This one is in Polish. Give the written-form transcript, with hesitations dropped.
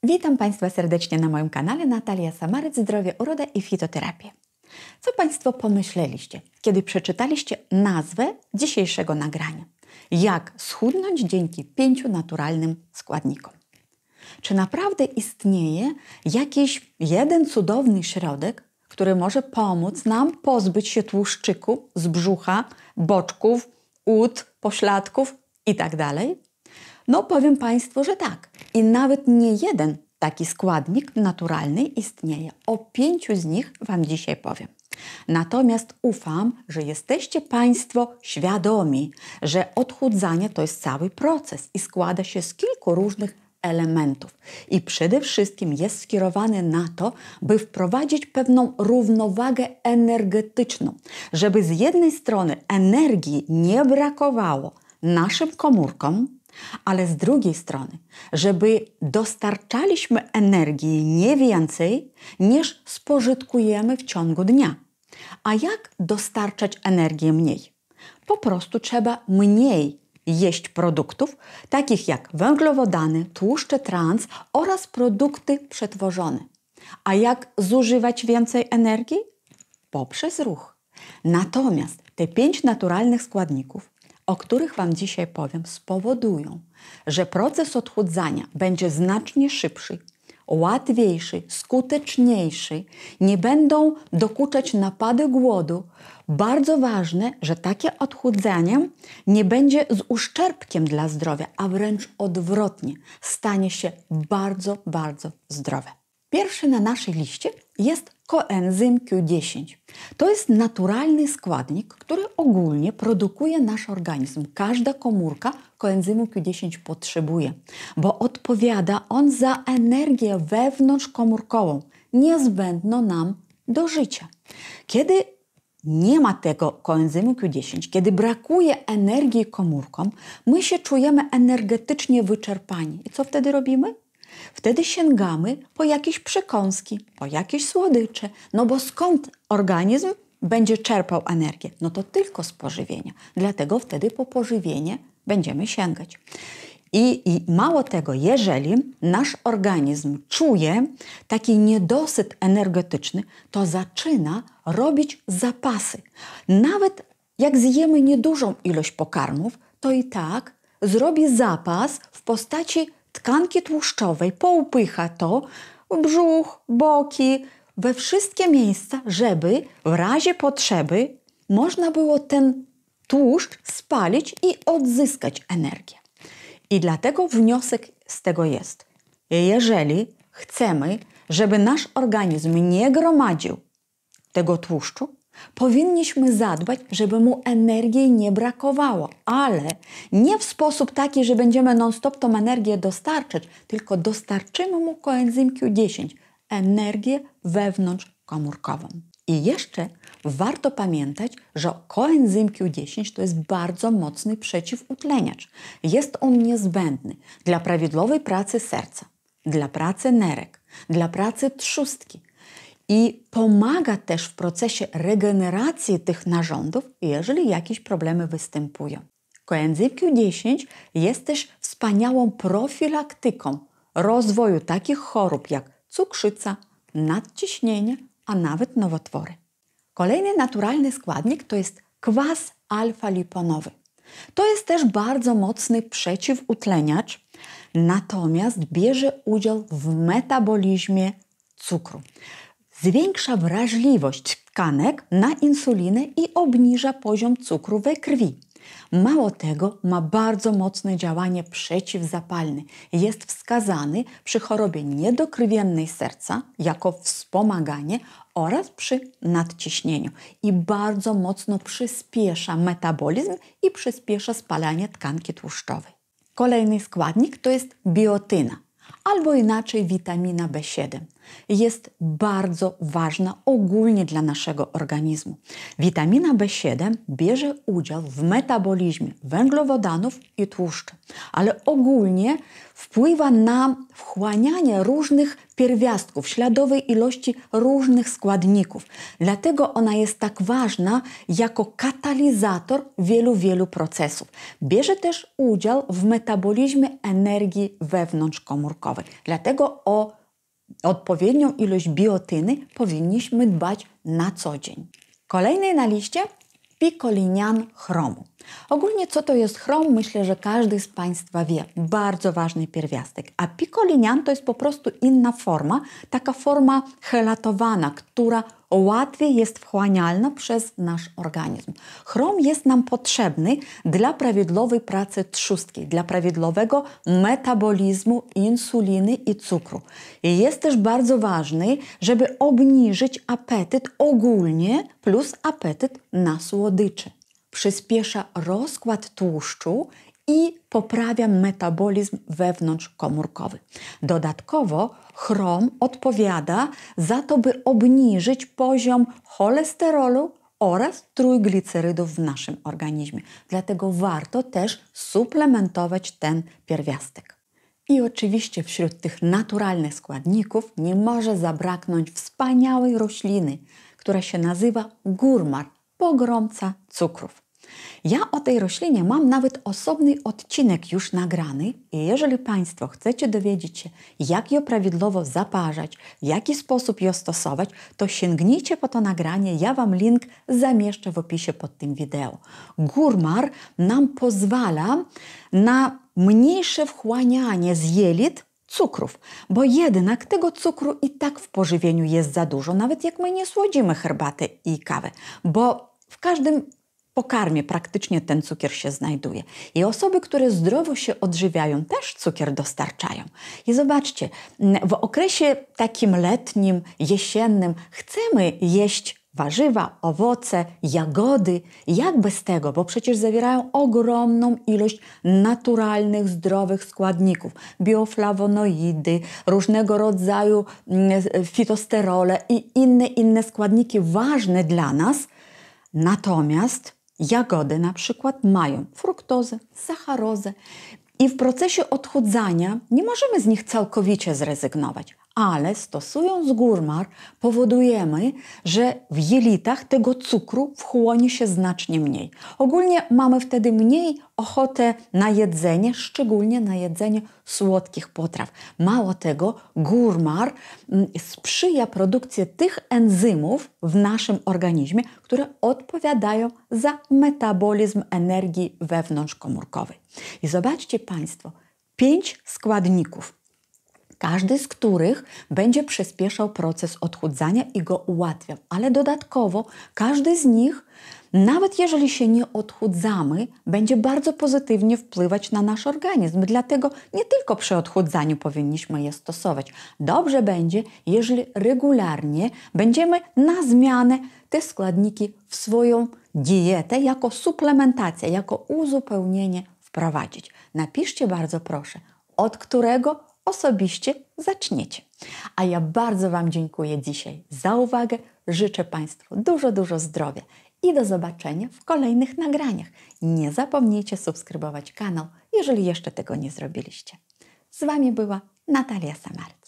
Witam Państwa serdecznie na moim kanale Natalia Samaryc, Zdrowie, Uroda i Fitoterapia. Co Państwo pomyśleliście, kiedy przeczytaliście nazwę dzisiejszego nagrania? Jak schudnąć dzięki 5 naturalnym składnikom? Czy naprawdę istnieje jakiś jeden cudowny środek, który może pomóc nam pozbyć się tłuszczyku z brzucha, boczków, ud, pośladków itd.? No powiem Państwu, że tak. I nawet nie jeden taki składnik naturalny istnieje. O 5 z nich Wam dzisiaj powiem. Natomiast ufam, że jesteście Państwo świadomi, że odchudzanie to jest cały proces i składa się z kilku różnych elementów. I przede wszystkim jest skierowany na to, by wprowadzić pewną równowagę energetyczną, żeby z jednej strony energii nie brakowało naszym komórkom, ale z drugiej strony, żeby dostarczaliśmy energii nie więcej, niż spożytkujemy w ciągu dnia. A jak dostarczać energię mniej? Po prostu trzeba mniej jeść produktów, takich jak węglowodany, tłuszcze trans oraz produkty przetworzone. A jak zużywać więcej energii? Poprzez ruch. Natomiast te 5 naturalnych składników, o których Wam dzisiaj powiem, spowodują, że proces odchudzania będzie znacznie szybszy, łatwiejszy, skuteczniejszy, nie będą dokuczać napady głodu. Bardzo ważne, że takie odchudzanie nie będzie z uszczerbkiem dla zdrowia, a wręcz odwrotnie, stanie się bardzo, bardzo zdrowe. Pierwszy na naszej liście jest koenzym Q10. To jest naturalny składnik, który ogólnie produkuje nasz organizm. Każda komórka koenzymu Q10 potrzebuje, bo odpowiada on za energię wewnątrzkomórkową, niezbędną nam do życia. Kiedy nie ma tego koenzymu Q10, kiedy brakuje energii komórkom, my się czujemy energetycznie wyczerpani. I co wtedy robimy? Wtedy sięgamy po jakieś przekąski, po jakieś słodycze, no bo skąd organizm będzie czerpał energię? No to tylko z pożywienia. Dlatego wtedy po pożywienie będziemy sięgać. I mało tego, jeżeli nasz organizm czuje taki niedosyt energetyczny, to zaczyna robić zapasy. Nawet jak zjemy niedużą ilość pokarmów, to i tak zrobi zapas w postaci tkanki tłuszczowej, poupycha to w brzuch, boki, we wszystkie miejsca, żeby w razie potrzeby można było ten tłuszcz spalić i odzyskać energię. I dlatego wniosek z tego jest, jeżeli chcemy, żeby nasz organizm nie gromadził tego tłuszczu, powinniśmy zadbać, żeby mu energii nie brakowało, ale nie w sposób taki, że będziemy non-stop tą energię dostarczać, tylko dostarczymy mu koenzym Q10, energię wewnątrzkomórkową. I jeszcze warto pamiętać, że koenzym Q10 to jest bardzo mocny przeciwutleniacz. Jest on niezbędny dla prawidłowej pracy serca, dla pracy nerek, dla pracy trzustki. I pomaga też w procesie regeneracji tych narządów, jeżeli jakieś problemy występują. Koenzym Q10 jest też wspaniałą profilaktyką rozwoju takich chorób jak cukrzyca, nadciśnienie, a nawet nowotwory. Kolejny naturalny składnik to jest kwas alfa-liponowy. To jest też bardzo mocny przeciwutleniacz, natomiast bierze udział w metabolizmie cukru. Zwiększa wrażliwość tkanek na insulinę i obniża poziom cukru we krwi. Mało tego, ma bardzo mocne działanie przeciwzapalne. Jest wskazany przy chorobie niedokrwiennej serca jako wspomaganie oraz przy nadciśnieniu. I bardzo mocno przyspiesza metabolizm i przyspiesza spalanie tkanki tłuszczowej. Kolejny składnik to jest biotyna, albo inaczej witamina B7. jest bardzo ważna ogólnie dla naszego organizmu. Witamina B7 bierze udział w metabolizmie węglowodanów i tłuszczy, ale ogólnie wpływa na wchłanianie różnych pierwiastków, śladowej ilości różnych składników. Dlatego ona jest tak ważna jako katalizator wielu procesów. Bierze też udział w metabolizmie energii wewnątrzkomórkowej. Dlatego o odpowiednią ilość biotyny powinniśmy dbać na co dzień. Kolejny na liście picolinian chromu. Ogólnie co to jest chrom? Myślę, że każdy z Państwa wie. Bardzo ważny pierwiastek. A picolinian to jest po prostu inna forma, taka forma helatowana, która łatwiej jest wchłanialna przez nasz organizm. Chrom jest nam potrzebny dla prawidłowej pracy trzustki, dla prawidłowego metabolizmu insuliny i cukru. I jest też bardzo ważny, żeby obniżyć apetyt ogólnie plus apetyt na słodycze. Przyspiesza rozkład tłuszczu i poprawia metabolizm wewnątrzkomórkowy. Dodatkowo chrom odpowiada za to, by obniżyć poziom cholesterolu oraz trójglicerydów w naszym organizmie. Dlatego warto też suplementować ten pierwiastek. I oczywiście wśród tych naturalnych składników nie może zabraknąć wspaniałej rośliny, która się nazywa gurmar, pogromca cukrów. Ja o tej roślinie mam nawet osobny odcinek już nagrany i jeżeli Państwo chcecie dowiedzieć się, jak ją prawidłowo zaparzać, w jaki sposób ją stosować, to sięgnijcie po to nagranie, ja Wam link zamieszczę w opisie pod tym wideo. Gurmar nam pozwala na mniejsze wchłanianie z jelit cukrów, bo jednak tego cukru i tak w pożywieniu jest za dużo, nawet jak my nie słodzimy herbaty i kawę, bo w każdym pokarmie praktycznie ten cukier się znajduje. I osoby, które zdrowo się odżywiają, też cukier dostarczają. I zobaczcie, w okresie takim letnim, jesiennym chcemy jeść warzywa, owoce, jagody. Jak bez tego? Bo przecież zawierają ogromną ilość naturalnych, zdrowych składników. Bioflawonoidy, różnego rodzaju fitosterole i inne składniki ważne dla nas. Natomiast jagody na przykład mają fruktozę, sacharozę i w procesie odchudzania nie możemy z nich całkowicie zrezygnować, ale stosując gurmar powodujemy, że w jelitach tego cukru wchłonie się znacznie mniej. Ogólnie mamy wtedy mniej ochotę na jedzenie, szczególnie na jedzenie słodkich potraw. Mało tego, gurmar sprzyja produkcji tych enzymów w naszym organizmie, które odpowiadają za metabolizm energii wewnątrzkomórkowej. I zobaczcie Państwo, 5 składników, każdy z których będzie przyspieszał proces odchudzania i go ułatwiał. Ale dodatkowo każdy z nich, nawet jeżeli się nie odchudzamy, będzie bardzo pozytywnie wpływać na nasz organizm. Dlatego nie tylko przy odchudzaniu powinniśmy je stosować. Dobrze będzie, jeżeli regularnie będziemy na zmianę te składniki w swoją dietę jako suplementacja, jako uzupełnienie wprowadzić. Napiszcie bardzo proszę, od którego osobiście zaczniecie. A ja bardzo Wam dziękuję dzisiaj za uwagę. Życzę Państwu dużo zdrowia i do zobaczenia w kolejnych nagraniach. Nie zapomnijcie subskrybować kanał, jeżeli jeszcze tego nie zrobiliście. Z Wami była Natalia Samaryc.